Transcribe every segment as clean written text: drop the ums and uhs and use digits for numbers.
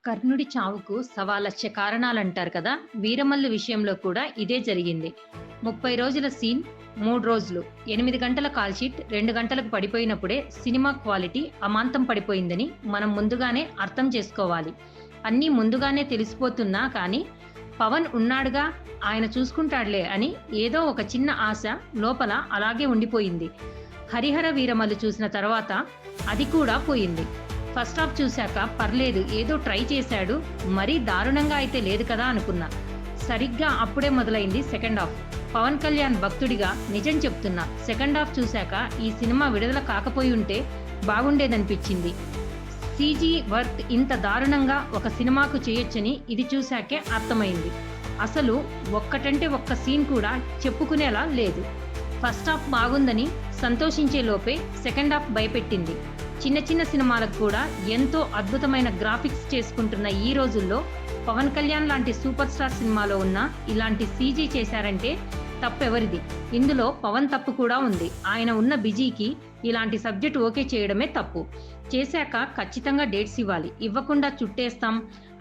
కర్ణుడి చావుకు సవాలక్ష కారణాలంటారు కదా! వీరమల్లు విషయంలో కూడా ఇదే జరిగింది. 30 రోజుల సీన్ 3 రోజులు, 8 గంటల కాల్ షీట్ 2 గంటలకు పడిపోయినప్పుడే సినిమా క్వాలిటీ అమాంతం పడిపోయిందని మనం ముందుగానే అర్థం చేసుకోవాలి. అన్నీ ముందుగానే తెలిసిపోతున్నా కానీ పవన్ ఉన్నాడుగా, ఆయన చూసుకుంటాడులే అని ఏదో ఒక చిన్న ఆశ లోపల అలాగే ఉండిపోయింది. హరిహర వీరమల్లు చూసిన తర్వాత అది కూడా పోయింది. ఫస్ట్ హాఫ్ చూశాక పర్లేదు, ఏదో ట్రై చేశాడు, మరీ దారుణంగా అయితే లేదు కదా అనుకున్నా. సరిగ్గా అప్పుడే మొదలైంది సెకండ్ హాఫ్. పవన్ కళ్యాణ్ భక్తుడిగా నిజం చెప్తున్నా, సెకండ్ హాఫ్ చూశాక ఈ సినిమా విడుదల కాకపోయి ఉంటే బాగుండేదనిపించింది. సీజీ వర్క్ ఇంత దారుణంగా ఒక సినిమాకు చేయొచ్చని ఇది చూశాకే అర్థమైంది. అసలు ఒక్కటంటే ఒక్క సీన్ కూడా చెప్పుకునేలా లేదు. ఫస్ట్ హాఫ్ బాగుందని సంతోషించే లోపే సెకండ్ హాఫ్ భయపెట్టింది. చిన్న చిన్న సినిమాలకు కూడా ఎంతో అద్భుతమైన గ్రాఫిక్స్ చేసుకుంటున్న ఈ రోజుల్లో పవన్ కళ్యాణ్ లాంటి సూపర్ స్టార్ సినిమాలో ఉన్న ఇలాంటి సీజీ చేశారంటే తప్పెవరిది? ఇందులో పవన్ తప్పు కూడా ఉంది. ఆయన ఉన్న బిజీకి ఇలాంటి సబ్జెక్ట్ ఓకే చేయడమే తప్పు. చేశాక ఖచ్చితంగా డేట్స్ ఇవ్వాలి. ఇవ్వకుండా చుట్టేస్తాం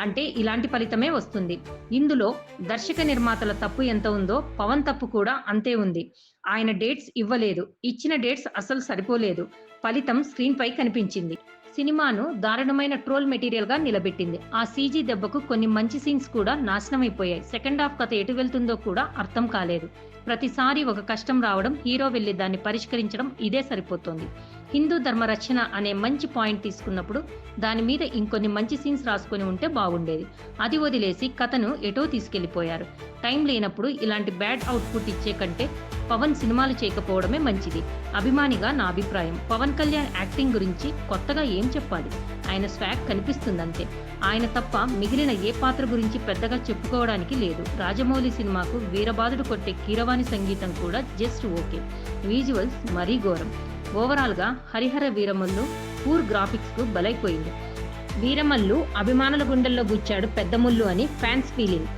అంటే ఇలాంటి ఫలితమే వస్తుంది. ఇందులో దర్శక నిర్మాతల తప్పు ఎంత ఉందో పవన్ తప్పు కూడా అంతే ఉంది. ఆయన డేట్స్ ఇవ్వలేదు, ఇచ్చిన డేట్స్ అసలు సరిపోలేదు. ఫలితం స్క్రీన్ పై కనిపించింది. సినిమాను దారుణమైన ట్రోల్ మెటీరియల్ గా నిలబెట్టింది. ఆ సీజీ దెబ్బకు కొన్ని మంచి సీన్స్ కూడా నాశనమైపోయాయి. సెకండ్ హాఫ్ కథ ఎటు వెళ్తుందో కూడా అర్థం కాలేదు. ప్రతిసారి ఒక కష్టం రావడం, హీరో వెళ్లి దాన్ని పరిష్కరించడం, ఇదే సరిపోతోంది. హిందూ ధర్మ రక్షణ అనే మంచి పాయింట్ తీసుకున్నప్పుడు దాని మీద ఇంకొన్ని మంచి సీన్స్ రాసుకొని ఉంటే బాగుండేది. అది వదిలేసి కథను ఎటో తీసుకెళ్లిపోయారు. టైం లేనప్పుడు ఇలాంటి బ్యాడ్ అవుట్పుట్ ఇచ్చే కంటే పవన్ సినిమాలు చేయకపోవడమే మంచిది. అభిమానిగా నా అభిప్రాయం. పవన్ కళ్యాణ్ యాక్టింగ్ గురించి కొత్తగా ఏం చెప్పాలి? ఆయన స్వాగ్ కనిపిస్తుందంతే. ఆయన తప్ప మిగిలిన ఏ పాత్ర గురించి పెద్దగా చెప్పుకోవడానికి లేదు. రాజమౌళి సినిమాకు వీరబాదుడు కొట్టే కీరవాణి సంగీతం కూడా జస్ట్ ఓకే. విజువల్స్ మరీ ఘోరం. ఓవరాల్ గా హరిహర వీరమల్లు పూర్ గ్రాఫిక్స్ కు బలైపోయింది. వీరమల్లు అభిమానుల గుండెల్లో గుచ్చాడు పెద్ద ముల్లు అని ఫ్యాన్స్ ఫీలింగ్.